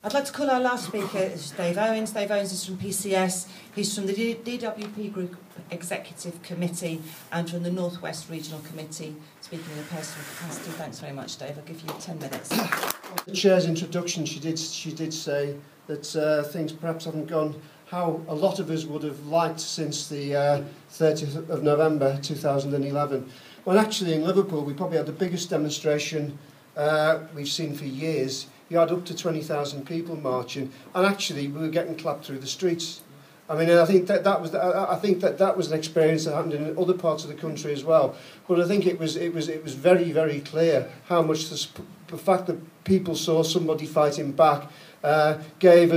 I'd like to call our last speaker is Dave Owens. Dave Owens is from PCS. He's from the DWP Group Executive Committee and from the North West Regional Committee, speaking in a personal capacity. Thanks very much, Dave. I'll give you 10 minutes. The Chair's introduction, she did say that things perhaps haven't gone how a lot of us would have liked since the 30th of November 2011. Well, actually in Liverpool we probably had the biggest demonstration we've seen for years. You had up to 20,000 people marching, and actually we were getting clapped through the streets. I mean, I think that was an experience that happened in other parts of the country as well. But I think it was very, very clear how much the fact that people saw somebody fighting back gave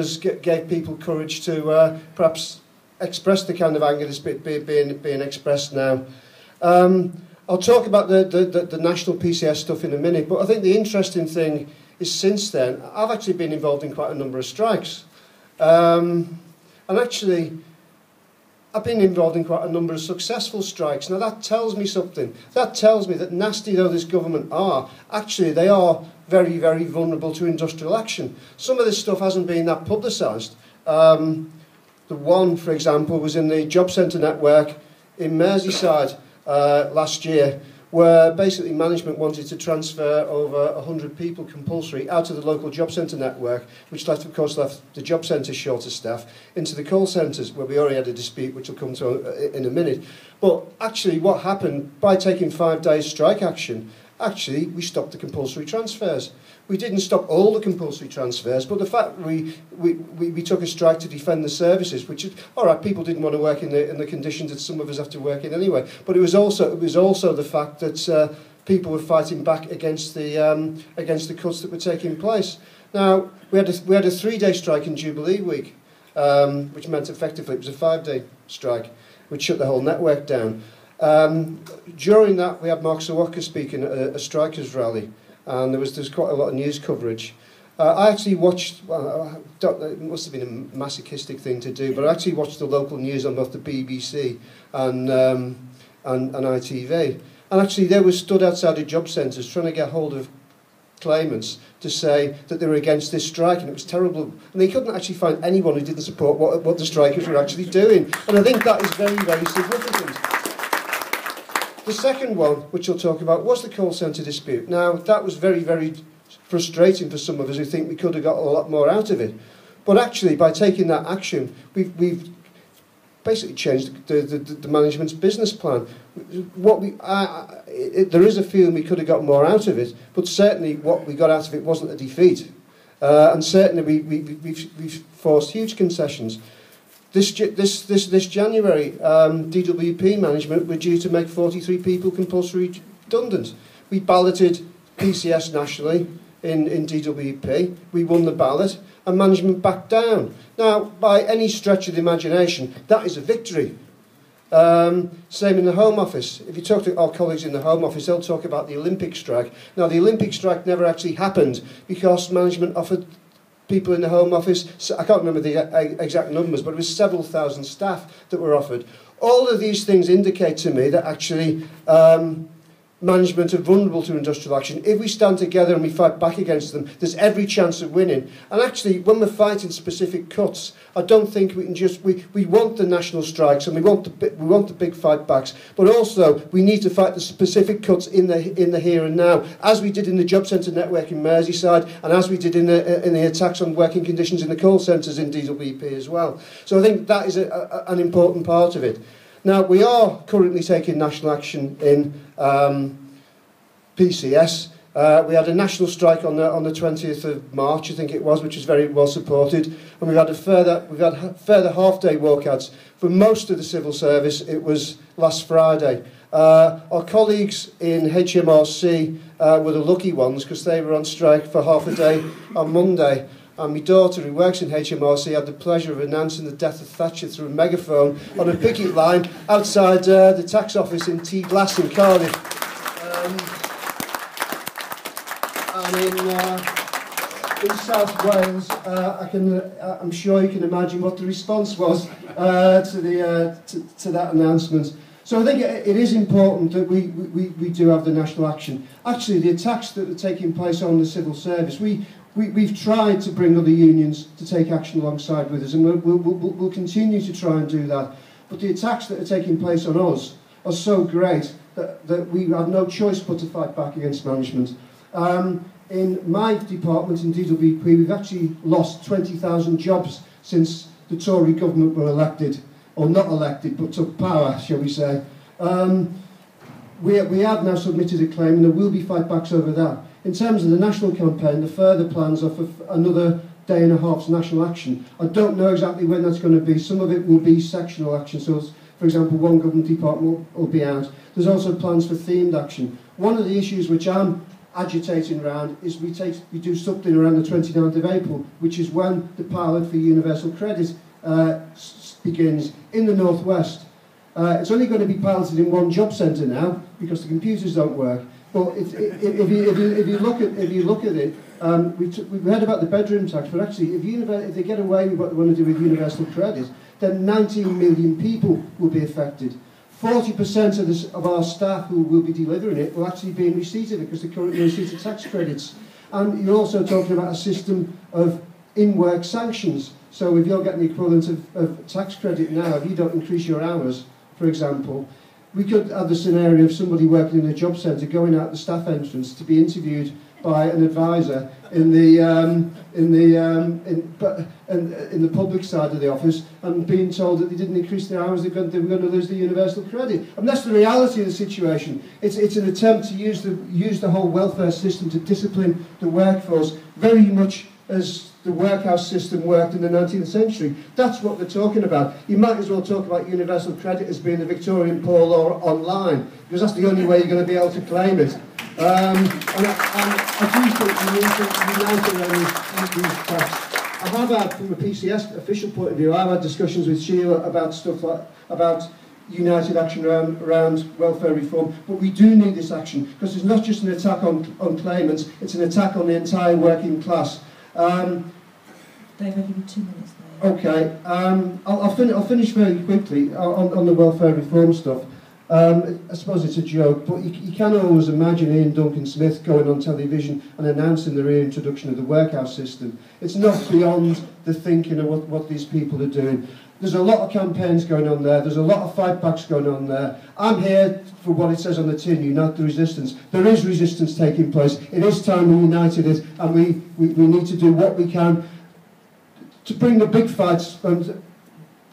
people courage to perhaps express the kind of anger that's being expressed now. I'll talk about the national PCS stuff in a minute, but I think the interesting thing is since then, I've actually been involved in quite a number of strikes. And actually, I've been involved in quite a number of successful strikes. Now that tells me something. That tells me that nasty though this government are, actually they are very, very vulnerable to industrial action. Some of this stuff hasn't been that publicised. The one, for example, was in the job centre network in Merseyside last year, where basically management wanted to transfer over 100 people compulsory out of the local job centre network, which of course left the job centre short of staff, into the call centres, where we already had a dispute, which will come to in a minute. But actually what happened, by taking 5 days strike action, actually we stopped the compulsory transfers. We didn't stop all the compulsory transfers, but the fact we took a strike to defend the services, which is, all right, people didn't want to work in the conditions that some of us have to work in anyway. But it was also the fact that people were fighting back against the cuts that were taking place. Now we had a 3-day strike in Jubilee week, which meant effectively it was a 5-day strike, which shut the whole network down. During that, we had Mark Sawaka speaking at a strikers' rally. And there's quite a lot of news coverage. I actually watched, it must have been a masochistic thing to do, but I actually watched the local news on both the BBC and ITV. And actually they were stood outside of job centres trying to get hold of claimants to say that they were against this strike, and it was terrible. And they couldn't actually find anyone who didn't support what the strikers were actually doing. And I think that is very, very significant. The second one, which I'll talk about, was the call centre dispute. Now, that was very, very frustrating for some of us who think we could have got a lot more out of it. But actually, by taking that action, we've basically changed the management's business plan. There is a feeling we could have got more out of it, but certainly what we got out of it wasn't a defeat. And certainly we've forced huge concessions. This January, DWP management were due to make 43 people compulsory redundant. We balloted PCS nationally in DWP. We won the ballot, and management backed down. Now, by any stretch of the imagination, that is a victory. Same in the Home Office. If you talk to our colleagues in the Home Office, they'll talk about the Olympic strike. Now, the Olympic strike never actually happened because management offered people in the Home Office, I can't remember the exact numbers, but it was several thousand staff that were offered. All of these things indicate to me that actually management are vulnerable to industrial action. If we stand together and we fight back against them, there's every chance of winning. And actually, when we're fighting specific cuts, I don't think we can just, we want the national strikes and we want the big fight backs, but also we need to fight the specific cuts in the here and now, as we did in the job centre network in Merseyside, and as we did in the attacks on working conditions in the call centres in DWP as well. So I think that is an important part of it. Now, we are currently taking national action in PCS. We had a national strike on the 20th of March, I think it was, which was very well supported, and we've had further half-day walkouts. For most of the civil service, it was last Friday. Our colleagues in HMRC were the lucky ones because they were on strike for half a day on Monday. And my daughter, who works in HMRC, had the pleasure of announcing the death of Thatcher through a megaphone on a picket line outside the tax office in T Glass in Cardiff. And in South Wales, I'm sure you can imagine what the response was to that announcement. So I think it is important that we do have the national action. Actually, the attacks that are taking place on the civil service, we've tried to bring other unions to take action alongside with us, and we'll continue to try and do that. But the attacks that are taking place on us are so great that we have no choice but to fight back against management. In my department, in DWP, we've actually lost 20,000 jobs since the Tory government were elected, or not elected, but took power, shall we say. We have now submitted a claim, and there will be fightbacks over that. In terms of the national campaign, the further plans are for another day and a half's national action. I don't know exactly when that's going to be. Some of it will be sectional action, so for example, one government department will be out. There's also plans for themed action. One of the issues which I'm agitating around is we do something around the 29th of April, which is when the pilot for universal credit begins in the Northwest. It's only going to be piloted in one job centre now because the computers don't work. But if you look at it, we've heard about the bedroom tax, but actually, if they get away with what they want to do with universal credit, then 19 million people will be affected. 40% of our staff who will be delivering it will actually be in receipt of it because they're currently in receipt of tax credits. And you're also talking about a system of in-work sanctions. So if you're getting the equivalent of tax credit now, if you don't increase your hours, for example, we could have the scenario of somebody working in a job centre going out the staff entrance to be interviewed by an advisor in the public side of the office and being told that they didn't increase their hours, they were going to lose the universal credit. And that's the reality of the situation. It's an attempt to use the whole welfare system to discipline the workforce, very much as the workhouse system worked in the 19th century. That's what they're talking about. You might as well talk about universal credit as being the Victorian Poor Law online, because that's the only way you're going to be able to claim it. And I do think we need to unite around these facts. I have had, from a PCS official point of view, I've had discussions with Sheila about stuff about united action around welfare reform, but we do need this action, because it's not just an attack on claimants, it's an attack on the entire working class. David, I'll give you 2 minutes there. Okay, I'll finish very quickly on the welfare reform stuff. I suppose it's a joke, but you can always imagine Ian Duncan Smith going on television and announcing the reintroduction of the workhouse system. It's not beyond the thinking of what these people are doing. There's a lot of campaigns going on there. There's a lot of fightbacks going on there. I'm here for what it says on the tin, unite the resistance. There is resistance taking place. It is time we united it, and we need to do what we can to bring the big fights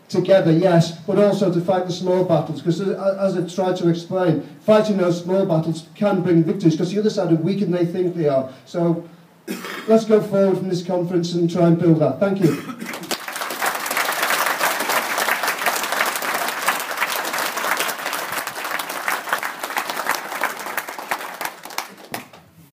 together, yes, but also to fight the small battles, because as I tried to explain, fighting those small battles can bring victories, because the other side are weaker than they think they are. So let's go forward from this conference and try and build that. Thank you.